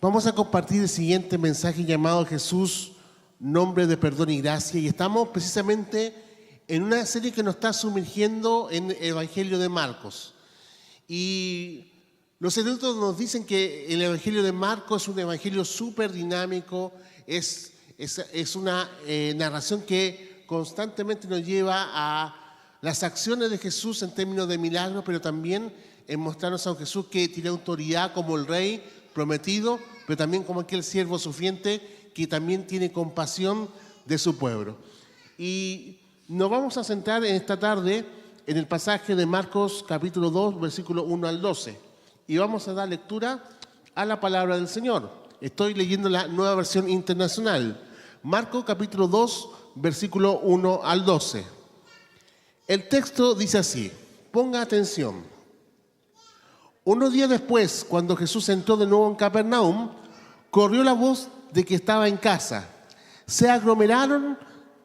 Vamos a compartir el siguiente mensaje llamado Jesús, nombre de perdón y gracia, y estamos precisamente en una serie que nos está sumergiendo en el Evangelio de Marcos. Y los eruditos nos dicen que el Evangelio de Marcos es un evangelio súper dinámico, es una narración que constantemente nos lleva a las acciones de Jesús en términos de milagros, pero también en mostrarnos a un Jesús que tiene autoridad como el rey prometido, pero también como aquel siervo sufriente que también tiene compasión de su pueblo. Y nos vamos a centrar en esta tarde en el pasaje de Marcos capítulo 2, versículo 1 al 12. Y vamos a dar lectura a la palabra del Señor. Estoy leyendo la Nueva Versión Internacional. Marcos capítulo 2, versículo 1 al 12. El texto dice así, ponga atención. Unos días después, cuando Jesús entró de nuevo en Capernaum, corrió la voz de que estaba en casa. Se aglomeraron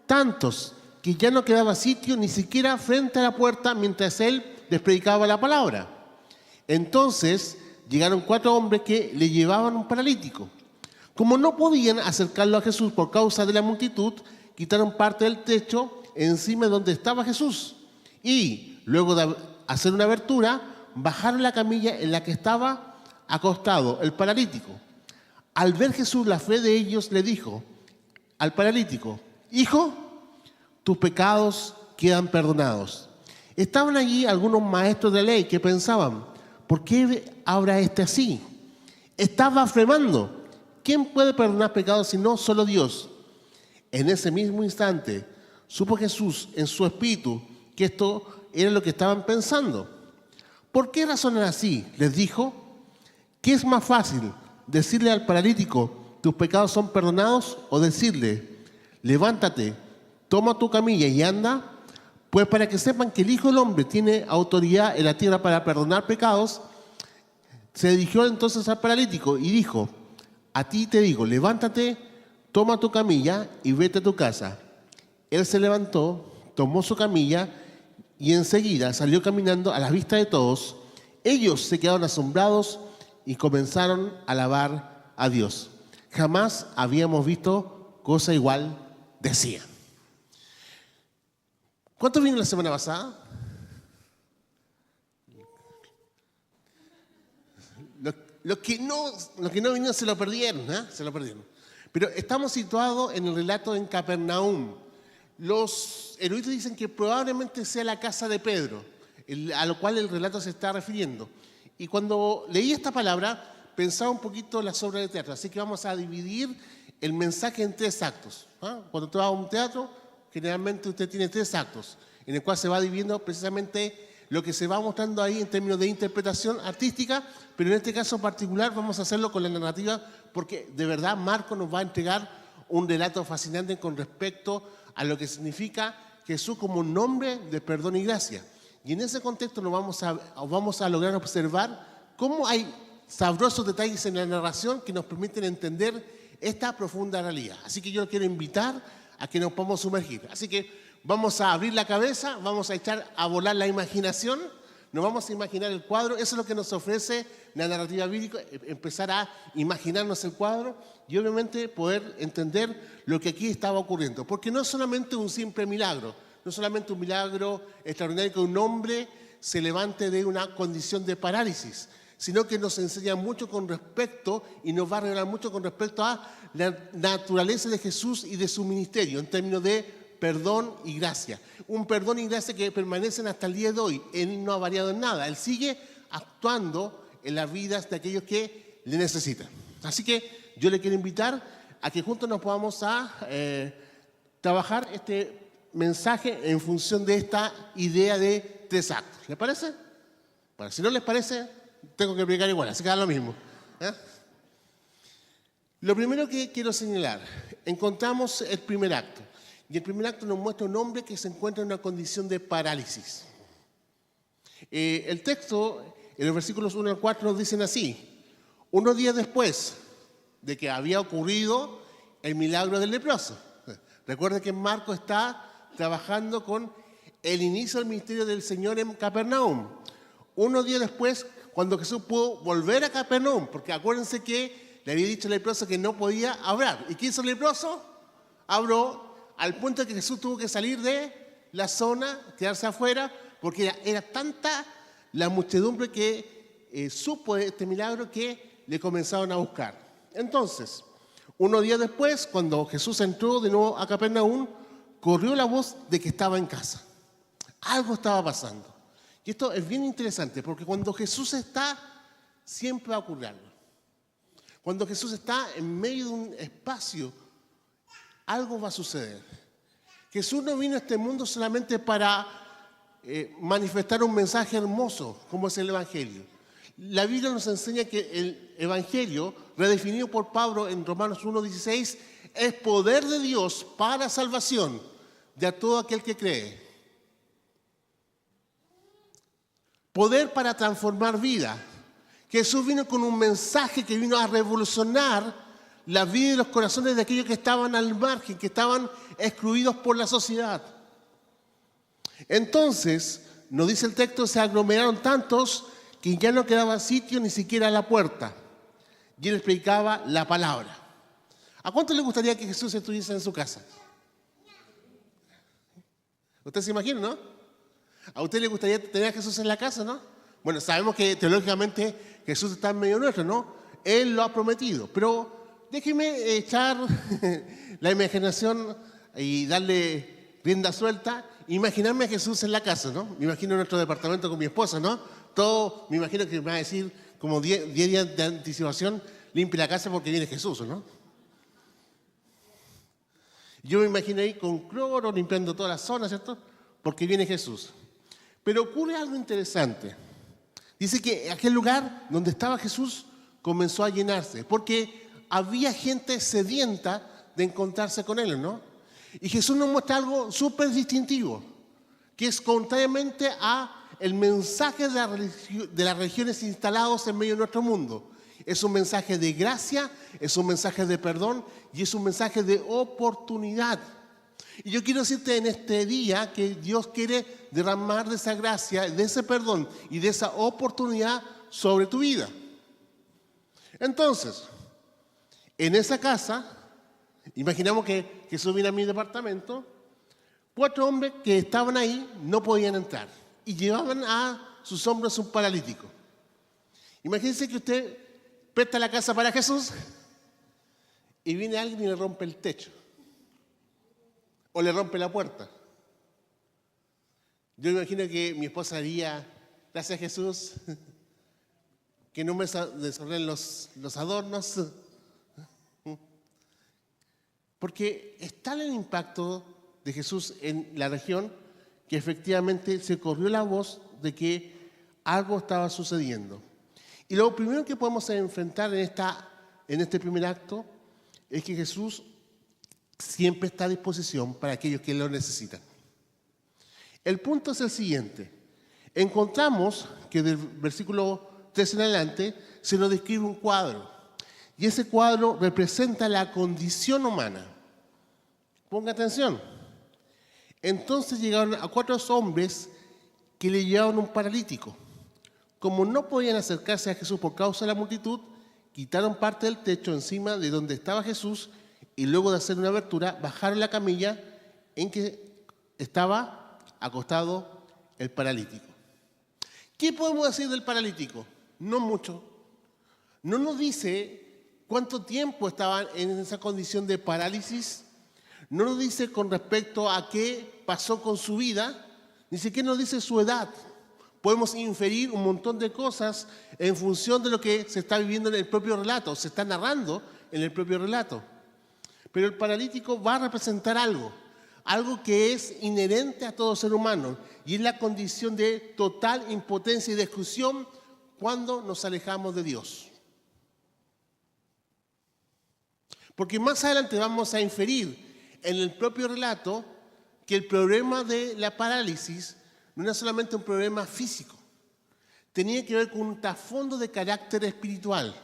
tantos que ya no quedaba sitio ni siquiera frente a la puerta mientras él les predicaba la palabra. Entonces llegaron 4 hombres que le llevaban un paralítico. Como no podían acercarlo a Jesús por causa de la multitud, quitaron parte del techo encima de donde estaba Jesús. Y luego de hacer una abertura, bajaron la camilla en la que estaba acostado el paralítico. Al ver Jesús la fe de ellos, le dijo al paralítico, hijo, tus pecados quedan perdonados. Estaban allí algunos maestros de ley que pensaban, ¿por qué habla este así? Está blasfemando. ¿Quién puede perdonar pecados si no solo Dios? En ese mismo instante, supo Jesús en su espíritu que esto era lo que estaban pensando. ¿Por qué razonan así? Les dijo, ¿qué es más fácil? ¿Decirle al paralítico, tus pecados son perdonados? ¿O decirle, levántate, toma tu camilla y anda? Pues para que sepan que el Hijo del Hombre tiene autoridad en la tierra para perdonar pecados, se dirigió entonces al paralítico y dijo, a ti te digo, levántate, toma tu camilla y vete a tu casa. Él se levantó, tomó su camilla y enseguida salió caminando a la vista de todos. Ellos se quedaron asombrados y comenzaron a alabar a Dios. Jamás habíamos visto cosa igual, decían. ¿Cuántos vinieron la semana pasada? Los que no vinieron se lo perdieron, se lo perdieron. Pero estamos situados en el relato en Capernaum. Los eruditos dicen que probablemente sea la casa de Pedro, a lo cual el relato se está refiriendo. Y cuando leí esta palabra, pensaba un poquito en las obras de teatro. Así que vamos a dividir el mensaje en 3 actos. Cuando usted va a un teatro, generalmente usted tiene 3 actos, en el cual se va dividiendo precisamente lo que se va mostrando ahí en términos de interpretación artística, pero en este caso particular vamos a hacerlo con la narrativa, porque de verdad Marcos nos va a entregar un relato fascinante con respecto a lo que significa Jesús como nombre de perdón y gracia. Y en ese contexto nos vamos a lograr observar cómo hay sabrosos detalles en la narración que nos permiten entender esta profunda realidad. Así que yo quiero invitar a que nos podamos sumergir. Así que vamos a abrir la cabeza, vamos a echar a volar la imaginación, nos vamos a imaginar el cuadro. Eso es lo que nos ofrece la narrativa bíblica, empezar a imaginarnos el cuadro y obviamente poder entender lo que aquí estaba ocurriendo. Porque no es solamente un simple milagro, no es solamente un milagro extraordinario que un hombre se levante de una condición de parálisis, sino que nos enseña mucho con respecto y nos va a revelar mucho con respecto a la naturaleza de Jesús y de su ministerio en términos de perdón y gracia. Un perdón y gracia que permanecen hasta el día de hoy. Él no ha variado en nada. Él sigue actuando en las vidas de aquellos que le necesitan. Así que yo le quiero invitar a que juntos nos podamos a trabajar este mensaje en función de esta idea de 3 actos. ¿Les parece? Bueno, si no les parece, tengo que explicar igual, así que da lo mismo. Lo primero que quiero señalar, encontramos el primer acto. Y el primer acto nos muestra un hombre que se encuentra en una condición de parálisis. El texto, en los versículos 1 al 4, nos dicen así. Unos días después de que había ocurrido el milagro del leproso. Recuerden que Marcos está trabajando con el inicio del ministerio del Señor en Capernaum. Unos días después, cuando Jesús pudo volver a Capernaum, porque acuérdense que le había dicho al leproso que no podía hablar. ¿Y qué hizo el leproso? Habló al punto de que Jesús tuvo que salir de la zona, quedarse afuera, porque era tanta la muchedumbre que supo de este milagro que le comenzaron a buscar. Entonces, unos días después, cuando Jesús entró de nuevo a Capernaum, corrió la voz de que estaba en casa. Algo estaba pasando. Y esto es bien interesante, porque cuando Jesús está, siempre va a ocurrir algo. Cuando Jesús está en medio de un espacio, algo va a suceder. Jesús no vino a este mundo solamente para manifestar un mensaje hermoso, como es el Evangelio. La Biblia nos enseña que el Evangelio, redefinido por Pablo en Romanos 1:16, es poder de Dios para salvación de todo aquel que cree. Poder para transformar vida. Jesús vino con un mensaje que vino a revolucionar la vida y los corazones de aquellos que estaban al margen, que estaban excluidos por la sociedad. Entonces, nos dice el texto, se aglomeraron tantos que ya no quedaba sitio ni siquiera a la puerta. Y él predicaba la palabra. ¿A cuánto le gustaría que Jesús estuviese en su casa? ¿Usted se imagina, no? ¿A usted le gustaría tener a Jesús en la casa, no? Bueno, sabemos que teológicamente Jesús está en medio nuestro, ¿no? Él lo ha prometido. Pero déjeme echar la imaginación y darle rienda suelta. Imaginarme a Jesús en la casa, ¿no? Me imagino en nuestro departamento con mi esposa, ¿no? Todo, me imagino que me va a decir como 10 días de anticipación, limpia la casa porque viene Jesús, ¿no? Yo me imagino ahí con cloro, limpiando toda la zona, ¿cierto? Porque viene Jesús. Pero ocurre algo interesante. Dice que aquel lugar donde estaba Jesús comenzó a llenarse, porque había gente sedienta de encontrarse con él, ¿no? Y Jesús nos muestra algo súper distintivo, que es contrariamente a el mensaje de las religiones instalados en medio de nuestro mundo. Es un mensaje de gracia, es un mensaje de perdón y es un mensaje de oportunidad. Y yo quiero decirte en este día que Dios quiere derramar de esa gracia, de ese perdón y de esa oportunidad sobre tu vida. Entonces, en esa casa, imaginamos que Jesús viene a mi departamento, 4 hombres que estaban ahí no podían entrar y llevaban a sus hombros un paralítico. Imagínense que usted presta la casa para Jesús y viene alguien y le rompe el techo o le rompe la puerta. Yo me imagino que mi esposa haría, gracias a Jesús, que no me desordenen los adornos, porque es tal el impacto de Jesús en la región que efectivamente se corrió la voz de que algo estaba sucediendo. Y lo primero que podemos enfrentar en este primer acto es que Jesús siempre está a disposición para aquellos que lo necesitan. El punto es el siguiente. Encontramos que del versículo 3 en adelante se nos describe un cuadro. Y ese cuadro representa la condición humana. Ponga atención. Entonces llegaron a 4 hombres que le llevaban un paralítico. Como no podían acercarse a Jesús por causa de la multitud, quitaron parte del techo encima de donde estaba Jesús y luego de hacer una abertura, bajaron la camilla en que estaba acostado el paralítico. ¿Qué podemos decir del paralítico? No mucho. No nos dice cuánto tiempo estaba en esa condición de parálisis. No nos dice con respecto a qué pasó con su vida. Ni siquiera nos dice su edad. Podemos inferir un montón de cosas en función de lo que se está viviendo en el propio relato, se está narrando en el propio relato. Pero el paralítico va a representar algo que es inherente a todo ser humano, y es la condición de total impotencia y de exclusión cuando nos alejamos de Dios. Porque más adelante vamos a inferir en el propio relato que el problema de la parálisis no era solamente un problema físico, tenía que ver con un trasfondo de carácter espiritual.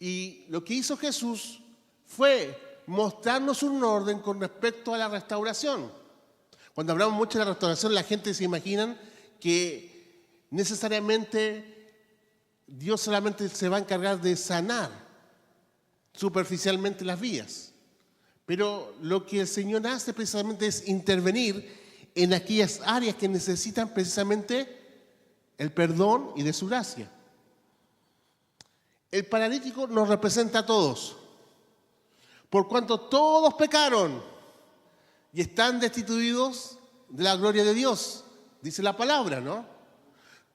Y lo que hizo Jesús fue mostrarnos un orden con respecto a la restauración. Cuando hablamos mucho de la restauración, la gente se imagina que necesariamente Dios solamente se va a encargar de sanar, superficialmente las vías. Pero lo que el Señor hace precisamente es intervenir en aquellas áreas que necesitan precisamente el perdón y de su gracia. El paralítico nos representa a todos, por cuanto todos pecaron y están destituidos de la gloria de Dios, dice la palabra, ¿no?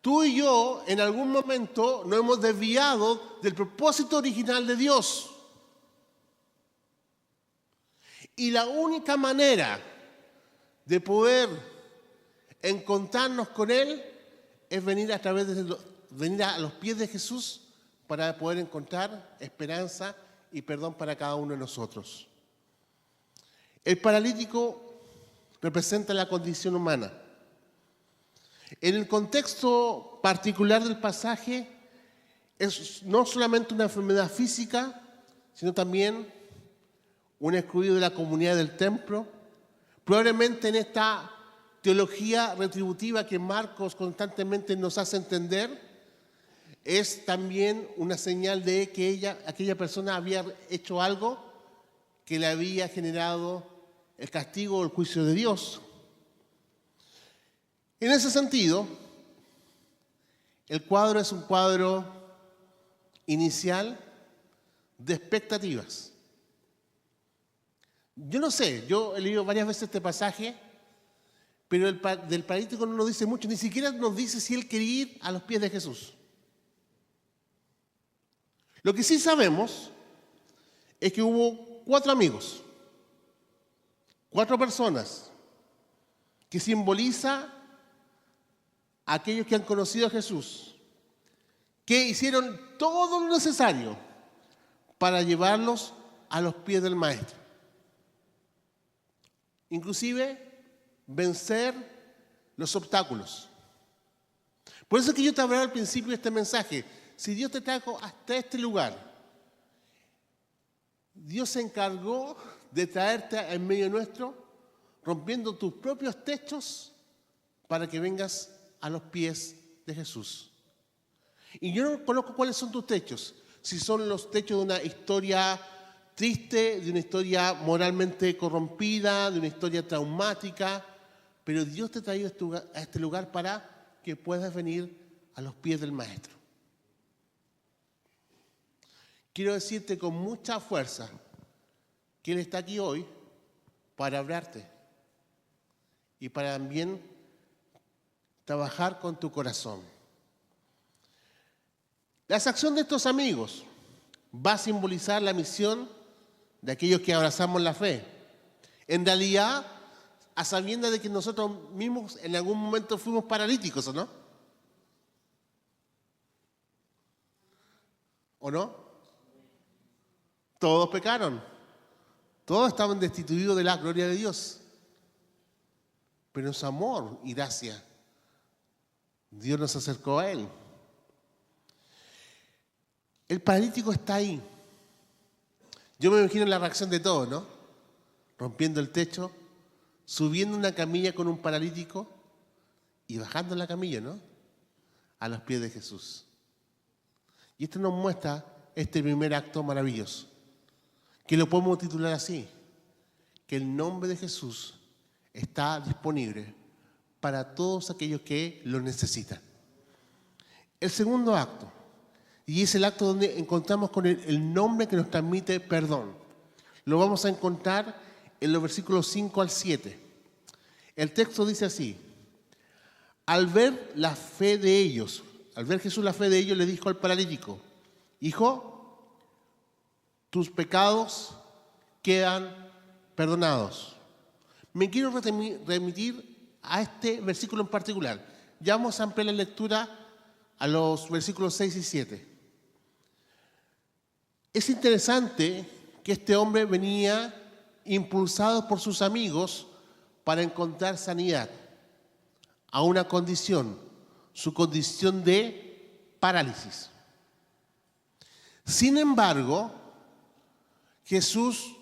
Tú y yo en algún momento nos hemos desviado del propósito original de Dios. Y la única manera de poder encontrarnos con Él es venir venir a los pies de Jesús para poder encontrar esperanza y perdón para cada uno de nosotros. El paralítico representa la condición humana. En el contexto particular del pasaje, es no solamente una enfermedad física, sino también un excluido de la comunidad del templo. Probablemente en esta teología retributiva que Marcos constantemente nos hace entender, es también una señal de que aquella persona había hecho algo que le había generado el castigo o el juicio de Dios. En ese sentido, el cuadro es un cuadro inicial de expectativas. Yo no sé, yo he leído varias veces este pasaje, pero del paralítico no nos dice mucho, ni siquiera nos dice si él quería ir a los pies de Jesús. Lo que sí sabemos es que hubo 4 amigos, 4 personas, que simboliza a aquellos que han conocido a Jesús, que hicieron todo lo necesario para llevarlos a los pies del Maestro. Inclusive vencer los obstáculos. Por eso es que yo te hablaba al principio de este mensaje. Si Dios te trajo hasta este lugar, Dios se encargó de traerte en medio nuestro, rompiendo tus propios techos para que vengas a los pies de Jesús. Y yo no conozco cuáles son tus techos. Si son los techos de una historia triste, de una historia moralmente corrompida, de una historia traumática, pero Dios te ha traído a este lugar para que puedas venir a los pies del Maestro. Quiero decirte con mucha fuerza que Él está aquí hoy para hablarte y para también trabajar con tu corazón. La acción de estos amigos va a simbolizar la misión de aquellos que abrazamos la fe. En realidad, a sabiendas de que nosotros mismos en algún momento fuimos paralíticos, ¿o no? ¿O no? Todos pecaron. Todos estaban destituidos de la gloria de Dios. Pero en su amor y gracia, Dios nos acercó a Él. El paralítico está ahí. Yo me imagino la reacción de todos, ¿no? Rompiendo el techo, subiendo una camilla con un paralítico y bajando la camilla, ¿no? A los pies de Jesús. Y esto nos muestra este primer acto maravilloso, que lo podemos titular así, que el nombre de Jesús está disponible para todos aquellos que lo necesitan. El segundo acto, y es el acto donde encontramos con el nombre que nos transmite perdón. Lo vamos a encontrar en los versículos 5 al 7. El texto dice así: al ver la fe de ellos, al ver Jesús la fe de ellos, le dijo al paralítico: hijo, tus pecados quedan perdonados. Me quiero remitir a este versículo en particular. Ya vamos a ampliar la lectura a los versículos 6 y 7. Es interesante que este hombre venía impulsado por sus amigos para encontrar sanidad a una condición, su condición de parálisis. Sin embargo, Jesús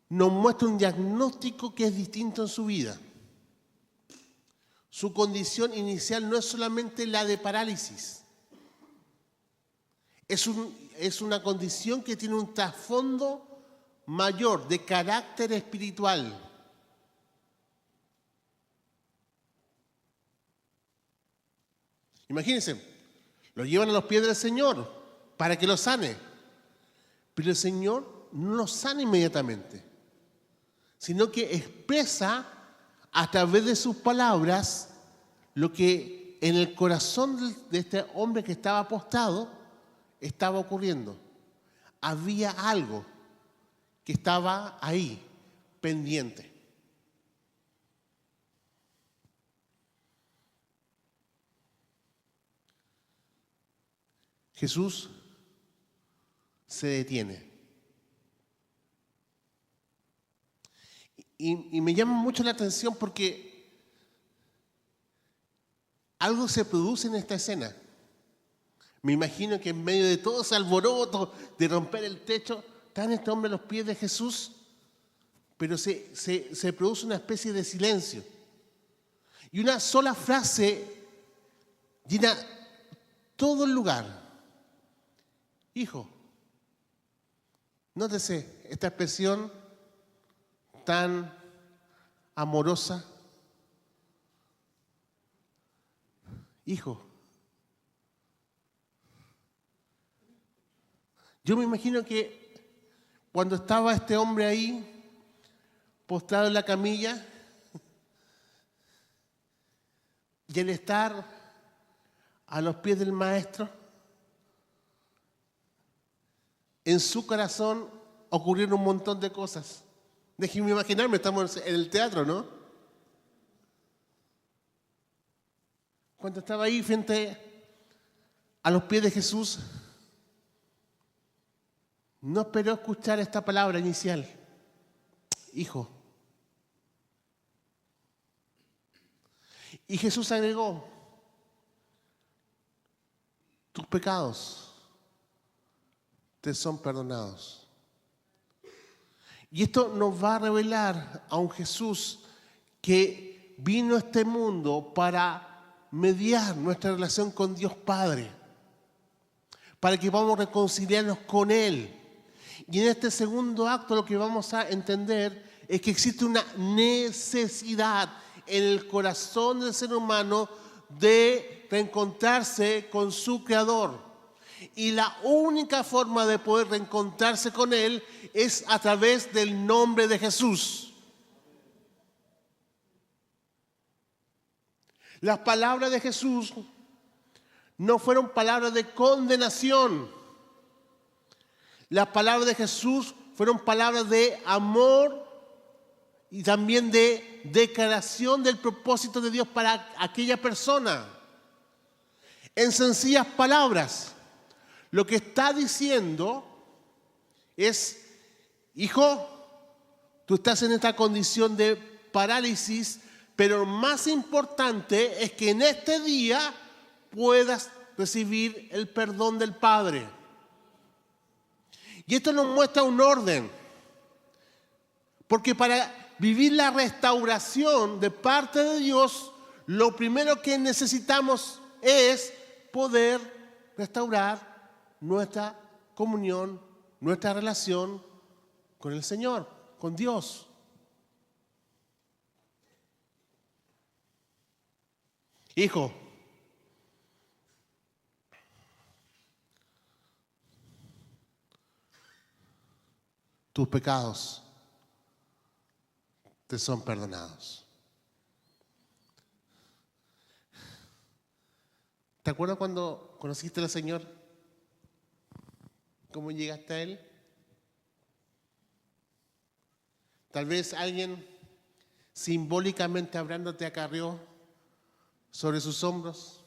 nos muestra un diagnóstico que es distinto en su vida. Su condición inicial no es solamente la de parálisis. es una condición que tiene un trasfondo mayor de carácter espiritual. Imagínense, lo llevan a los pies del Señor para que lo sane. Pero el Señor no lo sana inmediatamente, sino que expresa a través de sus palabras lo que en el corazón de este hombre que estaba postrado estaba ocurriendo. Había algo que estaba ahí, pendiente. Jesús se detiene. Y me llama mucho la atención porque algo se produce en esta escena. Me imagino que en medio de todo ese alboroto de romper el techo, está este hombre a los pies de Jesús, pero se produce una especie de silencio. Y una sola frase llena todo el lugar. Hijo, nótese esta expresión tan amorosa. Hijo. Yo me imagino que cuando estaba este hombre ahí, postrado en la camilla, y al estar a los pies del maestro, en su corazón ocurrieron un montón de cosas. Déjenme imaginarme, estamos en el teatro, ¿no? Cuando estaba ahí frente a los pies de Jesús, no esperó escuchar esta palabra inicial. Hijo. Y Jesús agregó, tus pecados te son perdonados. Y esto nos va a revelar a un Jesús que vino a este mundo para mediar nuestra relación con Dios Padre, para que podamos reconciliarnos con Él. Y en este segundo acto lo que vamos a entender es que existe una necesidad en el corazón del ser humano de reencontrarse con su Creador. Y la única forma de poder reencontrarse con Él es a través del nombre de Jesús. Las palabras de Jesús no fueron palabras de condenación. Las palabras de Jesús fueron palabras de amor y también de declaración del propósito de Dios para aquella persona. En sencillas palabras, lo que está diciendo es, hijo, tú estás en esta condición de parálisis, pero lo más importante es que en este día puedas recibir el perdón del Padre. Y esto nos muestra un orden, porque para vivir la restauración de parte de Dios, lo primero que necesitamos es poder restaurar nuestra comunión, nuestra relación con el Señor, con Dios. Hijo, tus pecados te son perdonados. ¿Te acuerdas cuando conociste al Señor? ¿Cómo llegaste a Él? Tal vez alguien simbólicamente hablando te acarrió sobre sus hombros,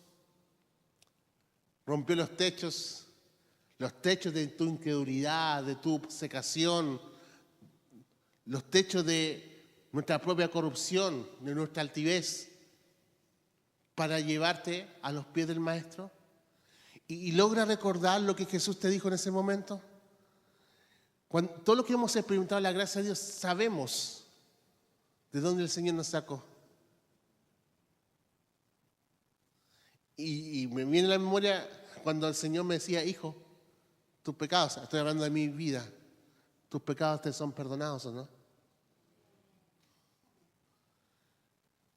rompió los techos de tu incredulidad, de tu obcecación, los techos de nuestra propia corrupción, de nuestra altivez, para llevarte a los pies del Maestro. Y logra recordar lo que Jesús te dijo en ese momento. Cuando, todo lo que hemos experimentado la gracia de Dios, sabemos de dónde el Señor nos sacó. Y me viene a la memoria cuando el Señor me decía, hijo, tus pecados, estoy hablando de mi vida, tus pecados te son perdonados, ¿o no?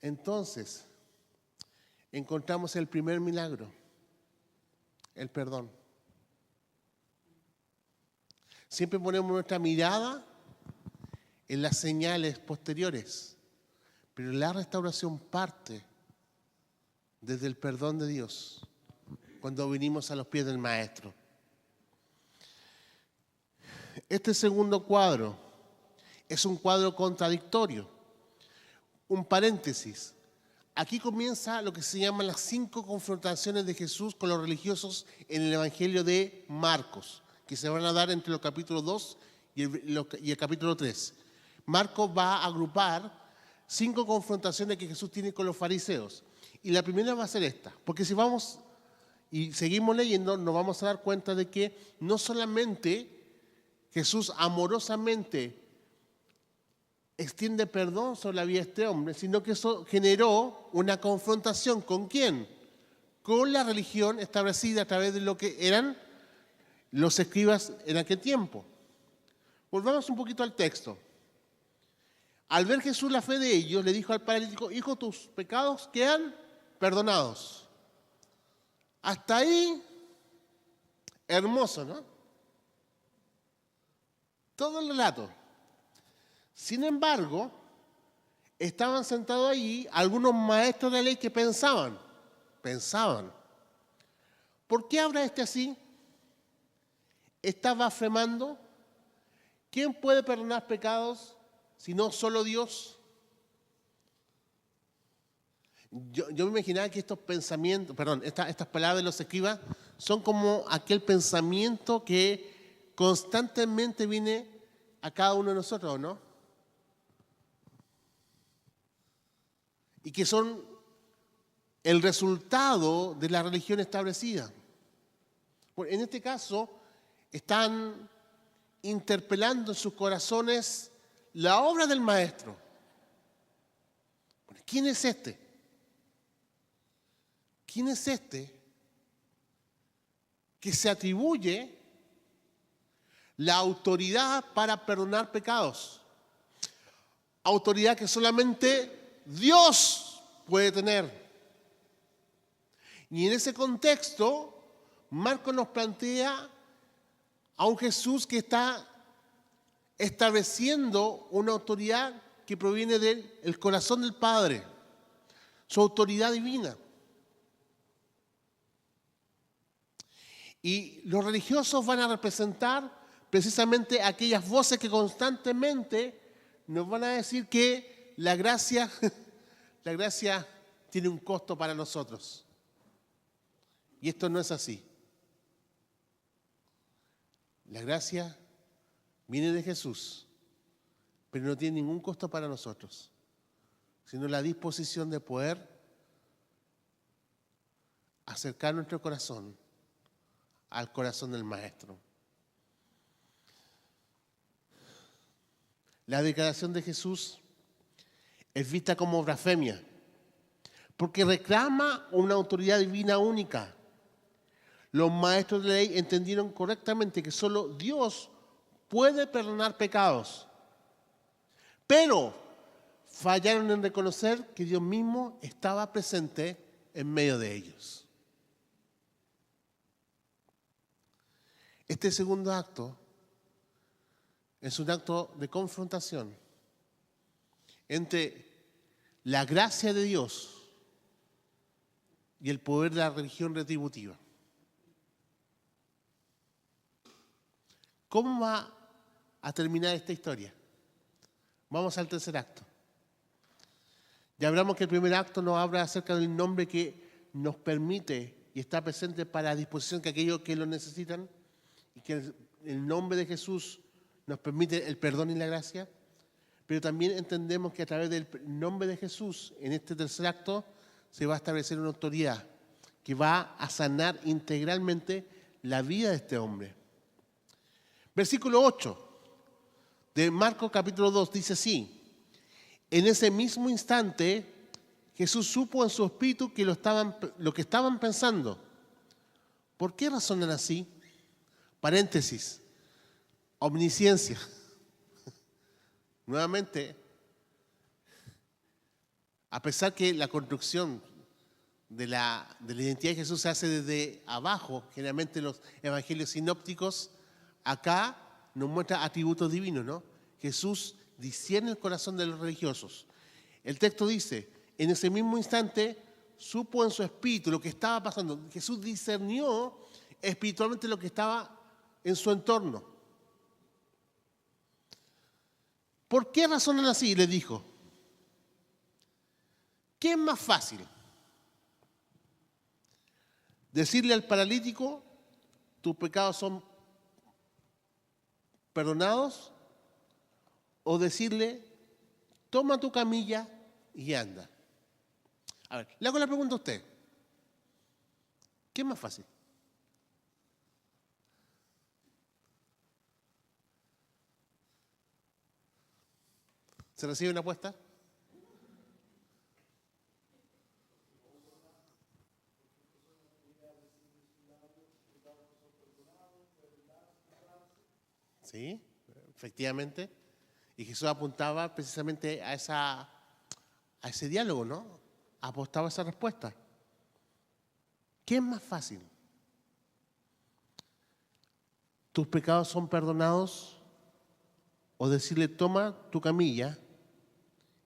Entonces, encontramos el primer milagro, el perdón. Siempre ponemos nuestra mirada en las señales posteriores, pero la restauración parte desde el perdón de Dios, cuando vinimos a los pies del Maestro. Este segundo cuadro es un cuadro contradictorio. Un paréntesis. Aquí comienza lo que se llaman las 5 confrontaciones de Jesús con los religiosos en el Evangelio de Marcos, que se van a dar entre los capítulos 2 y el capítulo 3. Marcos va a agrupar 5 confrontaciones que Jesús tiene con los fariseos. Y la primera va a ser esta, porque si vamos y seguimos leyendo, nos vamos a dar cuenta de que no solamente Jesús amorosamente extiende perdón sobre la vida de este hombre, sino que eso generó una confrontación. ¿Con quién? Con la religión establecida a través de lo que eran los escribas en aquel tiempo. Volvamos un poquito al texto. Al ver Jesús la fe de ellos, le dijo al paralítico: hijo, tus pecados quedan perdonados. Hasta ahí, hermoso, ¿no? Todo el relato. Sin embargo, estaban sentados allí algunos maestros de la ley que pensaban, ¿por qué habla este así? ¿Está blasfemando? ¿Quién puede perdonar pecados si no solo Dios? Yo me imaginaba que estos pensamientos, estas palabras de los escribas son como aquel pensamiento que constantemente viene a cada uno de nosotros, ¿no? Y que son el resultado de la religión establecida. En este caso, están interpelando en sus corazones la obra del Maestro. ¿Quién es este? ¿Quién es este que se atribuye la autoridad para perdonar pecados? Autoridad que solamente Dios puede tener. Y en ese contexto, Marcos nos plantea a un Jesús que está estableciendo una autoridad que proviene del corazón del Padre, su autoridad divina. Y los religiosos van a representar precisamente aquellas voces que constantemente nos van a decir que la gracia tiene un costo para nosotros. Y esto no es así. La gracia viene de Jesús, pero no tiene ningún costo para nosotros, sino la disposición de poder acercar nuestro corazón al corazón del Maestro. La declaración de Jesús es vista como blasfemia, porque reclama una autoridad divina única. Los maestros de la ley entendieron correctamente que solo Dios puede perdonar pecados, pero fallaron en reconocer que Dios mismo estaba presente en medio de ellos. Este segundo acto es un acto de confrontación entre la gracia de Dios y el poder de la religión retributiva. ¿Cómo va a terminar esta historia? Vamos al tercer acto. Ya hablamos que el primer acto nos habla acerca del nombre que nos permite y está presente para la disposición de aquellos que lo necesitan, y que el nombre de Jesús nos permite el perdón y la gracia. Pero también entendemos que a través del nombre de Jesús, en este tercer acto, se va a establecer una autoridad que va a sanar integralmente la vida de este hombre. Versículo 8 de Marcos capítulo 2 dice así: en ese mismo instante Jesús supo en su espíritu que lo que estaban pensando. ¿Por qué razonan así? Paréntesis, omnisciencia. Nuevamente, a pesar que la construcción de la identidad de Jesús se hace desde abajo, generalmente los evangelios sinópticos, acá nos muestra atributos divinos, ¿no? Jesús discierne el corazón de los religiosos. El texto dice, en ese mismo instante supo en su espíritu lo que estaba pasando. Jesús discernió espiritualmente lo que estaba en su entorno. ¿Por qué razonan así? Le dijo. ¿Qué es más fácil? Decirle al paralítico, tus pecados son perdonados, o decirle, toma tu camilla y anda. A ver, le hago la pregunta a usted. ¿Qué es más fácil? ¿Se recibe una apuesta? Sí, efectivamente. Y Jesús apuntaba precisamente a ese diálogo, ¿no? Apostaba a esa respuesta. ¿Qué es más fácil? ¿Tus pecados son perdonados? O decirle, toma tu camilla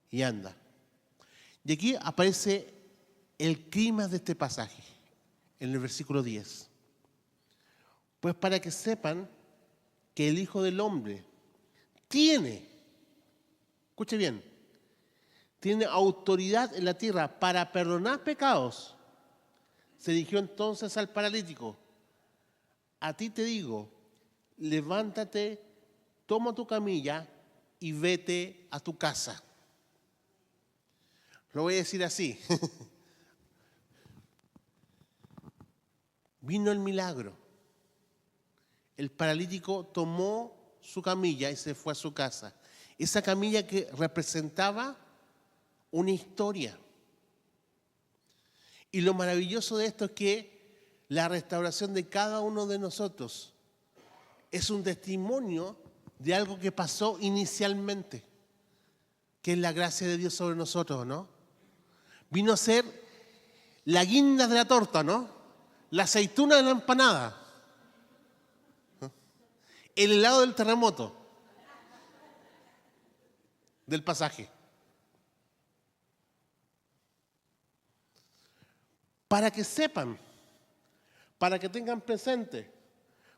y anda. Y aquí aparece el clima de este pasaje, en el versículo 10. Pues para que sepan que el Hijo del Hombre tiene, escuche bien, tiene autoridad en la tierra para perdonar pecados, se dirigió entonces al paralítico. A ti te digo, levántate, toma tu camilla y vete a tu casa. Lo voy a decir así. Vino el milagro. El paralítico tomó su camilla y se fue a su casa. Esa camilla que representaba una historia. Y lo maravilloso de esto es que la restauración de cada uno de nosotros es un testimonio de algo que pasó inicialmente, que es la gracia de Dios sobre nosotros, ¿no? Vino a ser la guinda de la torta, ¿no? La aceituna de la empanada, el helado del terremoto, del pasaje. Para que sepan, para que tengan presente,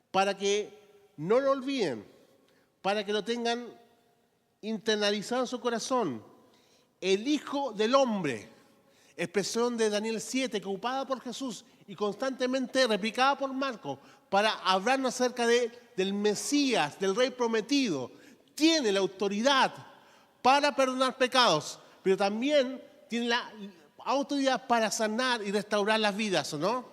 para que no lo olviden, para que lo tengan internalizado en su corazón. El Hijo del Hombre, expresión de Daniel 7, que ocupada por Jesús y constantemente replicada por Marcos, para hablarnos acerca del Mesías, del Rey prometido, tiene la autoridad para perdonar pecados, pero también tiene la autoridad para sanar y restaurar las vidas, ¿o no?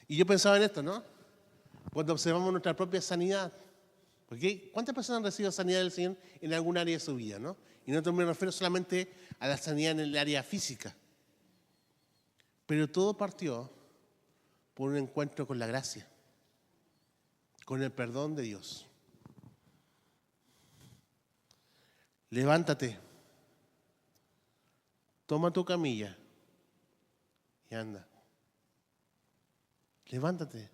Y yo pensaba en esto, ¿no? Cuando observamos nuestra propia sanidad. Porque ¿cuántas personas han recibido sanidad del Señor en algún área de su vida, no? Y no me refiero solamente a la sanidad en el área física. Pero todo partió por un encuentro con la gracia, con el perdón de Dios. Levántate, toma tu camilla y anda. Levántate,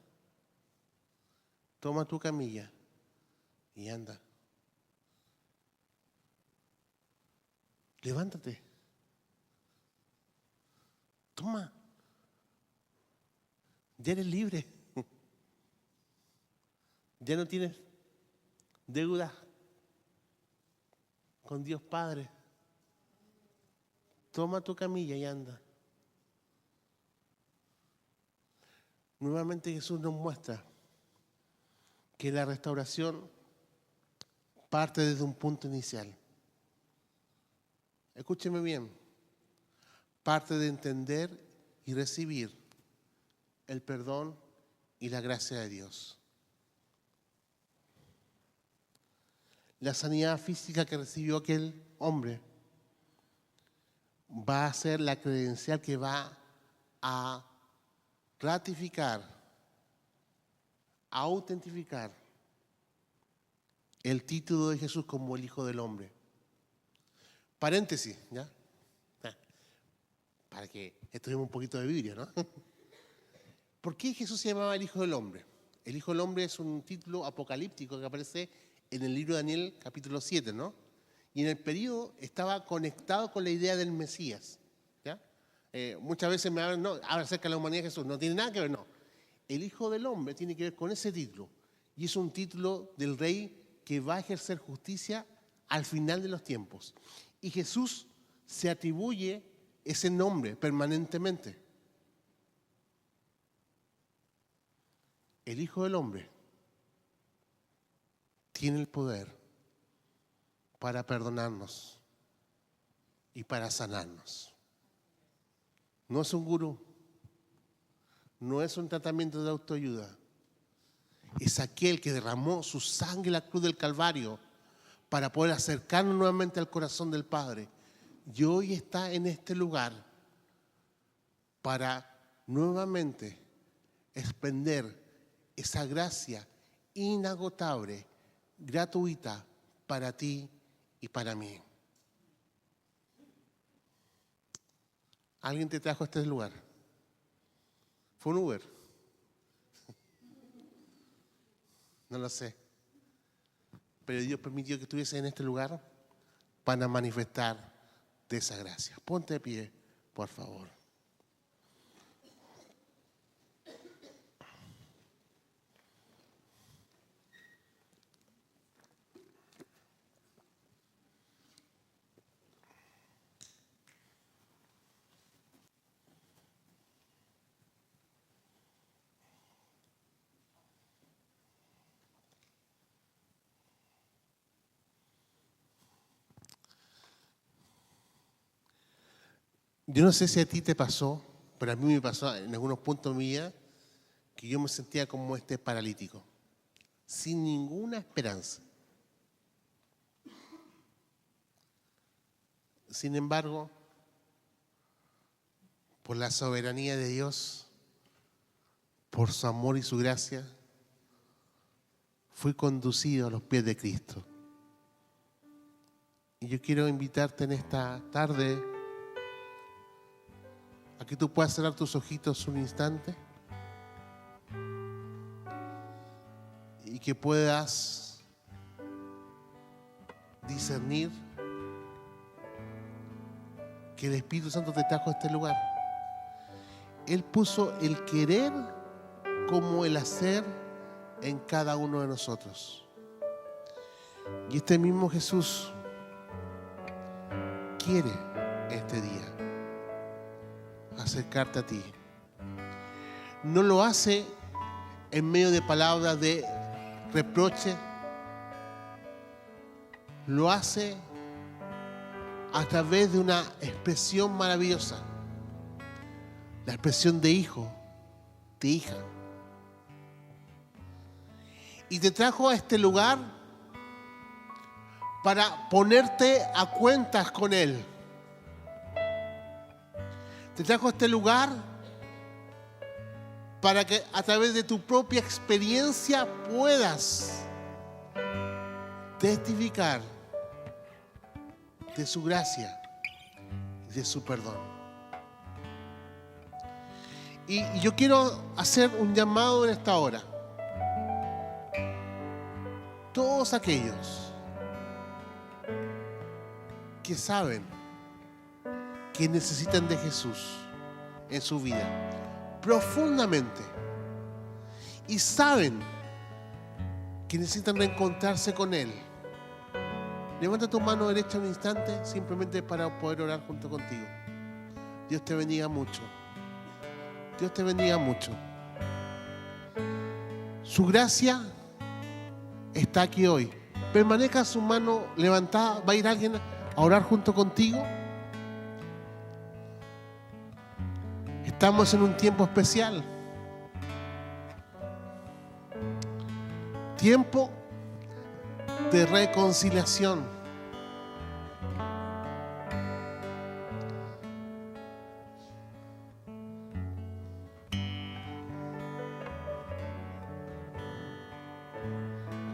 toma tu camilla y anda. Levántate. Toma. Ya eres libre. Ya no tienes deuda con Dios Padre. Toma tu camilla y anda. Nuevamente Jesús nos muestra que la restauración parte desde un punto inicial. Escúcheme bien. Parte de entender y recibir el perdón y la gracia de Dios. La sanidad física que recibió aquel hombre va a ser la credencial que va a ratificar, a autentificar el título de Jesús como el Hijo del Hombre. Paréntesis, ¿ya? Para que estudiemos un poquito de Biblia, ¿no? ¿Por qué Jesús se llamaba el Hijo del Hombre? El Hijo del Hombre es un título apocalíptico que aparece en el libro de Daniel, capítulo 7, ¿no? Y en el periodo estaba conectado con la idea del Mesías, ¿ya? Muchas veces me hablan, no, habla acerca de la humanidad de Jesús, no tiene nada que ver, no. El Hijo del Hombre tiene que ver con ese título, y es un título del Rey que va a ejercer justicia al final de los tiempos. Y Jesús se atribuye ese nombre permanentemente. El Hijo del Hombre tiene el poder para perdonarnos y para sanarnos. No es un gurú, no es un tratamiento de autoayuda. Es aquel que derramó su sangre en la cruz del Calvario para poder acercarnos nuevamente al corazón del Padre. Y hoy está en este lugar para nuevamente expender esa gracia inagotable, gratuita para ti y para mí. ¿Alguien te trajo a este lugar? ¿Fue un Uber? No lo sé. Pero Dios permitió que estuviese en este lugar para manifestar de esa gracia. Ponte de pie, por favor. Yo no sé si a ti te pasó, pero a mí me pasó en algunos puntos de mi vida que yo me sentía como este paralítico, sin ninguna esperanza. Sin embargo, por la soberanía de Dios, por su amor y su gracia, fui conducido a los pies de Cristo. Y yo quiero invitarte en esta tarde a que tú puedas cerrar tus ojitos un instante y que puedas discernir que el Espíritu Santo te trajo a este lugar. Él puso el querer como el hacer en cada uno de nosotros. Y este mismo Jesús quiere este día acercarte a ti. No lo hace en medio de palabras de reproche, lo hace a través de una expresión maravillosa, la expresión de hijo, de hija. Y te trajo a este lugar para ponerte a cuentas con Él. Te trajo a este lugar para que a través de tu propia experiencia puedas testificar de su gracia y de su perdón. Y yo quiero hacer un llamado en esta hora. Todos aquellos que saben que necesitan de Jesús en su vida profundamente y saben que necesitan reencontrarse con Él, levanta tu mano derecha un instante simplemente para poder orar junto contigo. Dios te bendiga mucho. Dios te bendiga mucho. Su gracia está aquí hoy. Permanezca su mano levantada. ¿Va a ir alguien a orar junto contigo? Estamos en un tiempo especial. Tiempo de reconciliación.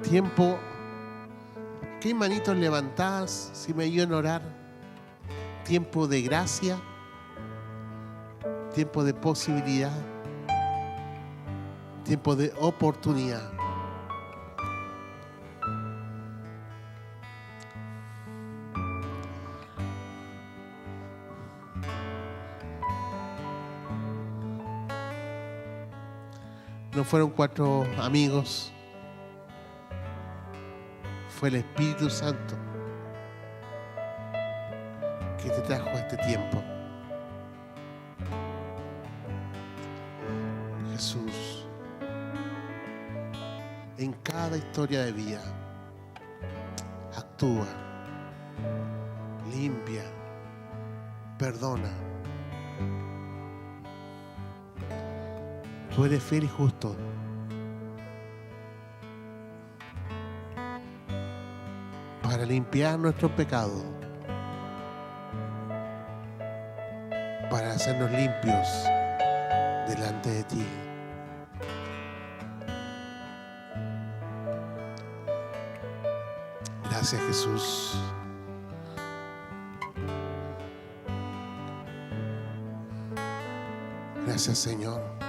Tiempo. ¿Qué manitos levantadas si me ayudan a orar? Tiempo de gracia. Tiempo de posibilidad. Tiempo de oportunidad. No fueron 4 amigos, fue el Espíritu Santo que te trajo a este tiempo. Jesús, en cada historia de vida, actúa, limpia, perdona. Tú eres fiel y justo para limpiar nuestros pecados, para hacernos limpios delante de ti. Gracias, Jesús. Gracias, Señor.